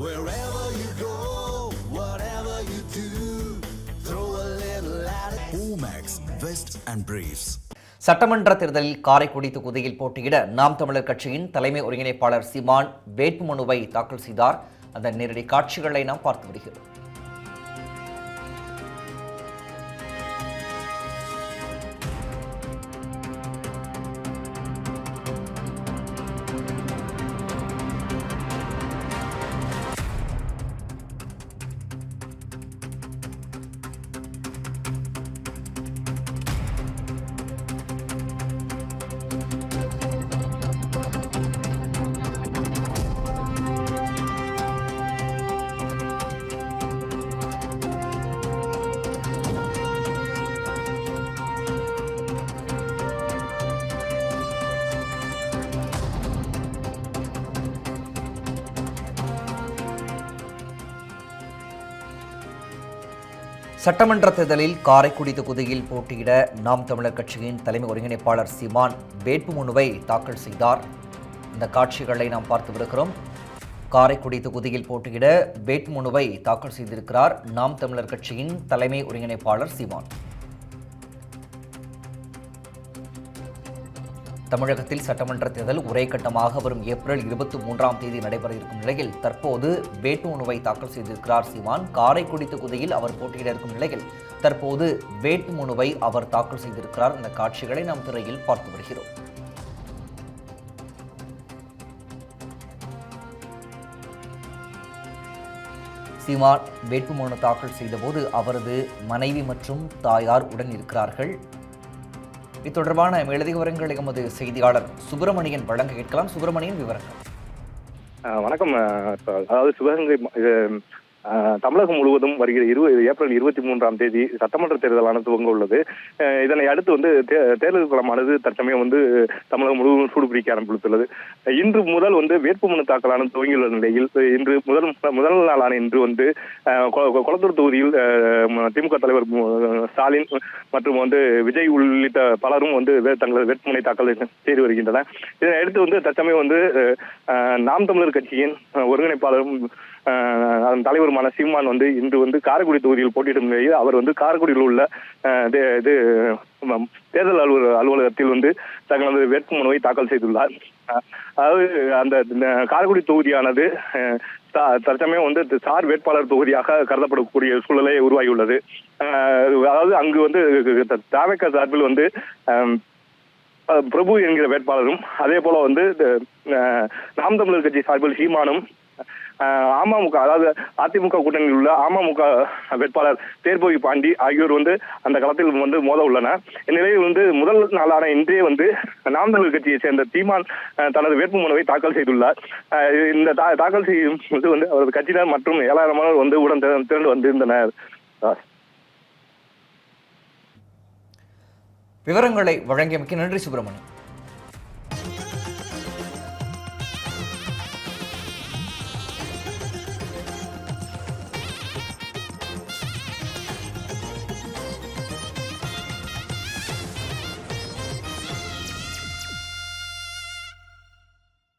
Wherever you go, whatever you do, throw a little at it. Omax, Vest and Briefs. சட்டமன்ற தேர்தலில் காரைக்குடி தொகுதியில் போட்டியிட நாம் தமிழர் கட்சியின் தலைமை ஒருங்கிணைப்பாளர் சீமான் வேட்புமனுவை தாக்கல் செய்தார். அதன் நேரடி காட்சிகளை நாம் பார்த்து வருகிறோம். சட்டமன்ற தேர்தலில் காரைக்குடி தொகுதியில் போட்டியிட நாம் தமிழர் கட்சியின் தலைமை ஒருங்கிணைப்பாளர் சீமான் வேட்புமனுவை தாக்கல் செய்தார். இந்த காட்சிகளை நாம் பார்த்து வருகிறோம். காரைக்குடி தொகுதியில் போட்டியிட வேட்புமனுவை தாக்கல் செய்திருக்கிறார் நாம் தமிழர் கட்சியின் தலைமை ஒருங்கிணைப்பாளர் சீமான். தமிழகத்தில் சட்டமன்ற தேர்தல் ஒரே கட்டமாக வரும் ஏப்ரல் 23ஆம் தேதி நடைபெற இருக்கும் நிலையில் தற்போது வேட்புமனுவை தாக்கல் செய்திருக்கிறார் சீமான். காரைக்குடி தொகுதியில் அவர் போட்டியிட இருக்கும் நிலையில் தற்போது வேட்புமனுவை அவர் தாக்கல் செய்திருக்கிறார். இந்த காட்சிகளை நாம் திரையில் பார்த்து வருகிறோம். சீமான் வேட்புமனு தாக்கல் செய்தபோது அவரது மனைவி மற்றும் தாயார் உடன் இருக்கிறார்கள். இது தொடர்பான மேலதிக விவரங்களை எமது செய்தியாளர் சுப்பிரமணியன் வழங்க கேட்கலாம். சுப்பிரமணியன், விவரங்கள். வணக்கம். அதாவது சிவகங்கை தமிழகம் முழுவதும் வருகிற ஏப்ரல் 23ஆம் தேதி சட்டமன்ற தேர்தலானது துவங்க உள்ளது. இதனை அடுத்து தேர்தல் களமானது தற்சமயம் தமிழகம் முழுவதும் சூடுபிடிக்க ஆரம்பித்துள்ளது. இன்று முதல் வேட்புமனு தாக்கலானது துவங்கியுள்ள நிலையில் இன்று முதல் நாளான இன்று கொளத்தூர் தொகுதியில் திமுக தலைவர் ஸ்டாலின் மற்றும் விஜய் உள்ளிட்ட பலரும் தங்களது வேட்புமனை தாக்கல் செய்து வருகின்றனர். இதனை அடுத்து தற்சமயம் நாம் தமிழர் கட்சியின் ஒருங்கிணைப்பாளரும் அதன் தலைவருமான சீமான் இன்று காரைக்குடி தொகுதியில் போட்டியிடும் நிலையில் அவர் காரைக்குடியில் உள்ள தேர்தல் அலுவலகத்தில் தங்களது வேட்புமனுவை தாக்கல் செய்துள்ளார். அதாவது அந்த காரைக்குடி தொகுதியானது தற்சமயம் சார் வேட்பாளர் தொகுதியாக கருதப்படக்கூடிய சூழலை உருவாகியுள்ளது. அதாவது அங்கு தாவேக்கா சார்பில் பிரபு என்கிற வேட்பாளரும் அதே போல நாம் தமிழர் கட்சி சார்பில் சீமானும் அமமுக அதாவது அதிமுக கூட்டணியில் உள்ள அமமுக வேட்பாளர் தேர்போகி பாண்டி ஆகியோர் அந்த களத்தில் மோத உள்ளனர். இந்நிலையில் முதல் நாளான இன்றே நாம் தமிழர் கட்சியை சேர்ந்த சீமான் தனது வேட்புமனுவை தாக்கல் செய்துள்ளார். இந்த தாக்கல் செய்யும் அவரது கட்சியினர் மற்றும் ஏராளமானோர் உடன் திரண்டு வந்திருந்தனர். விவரங்களை வழங்கியமைக்கு நன்றி சுப்பிரமணியன்.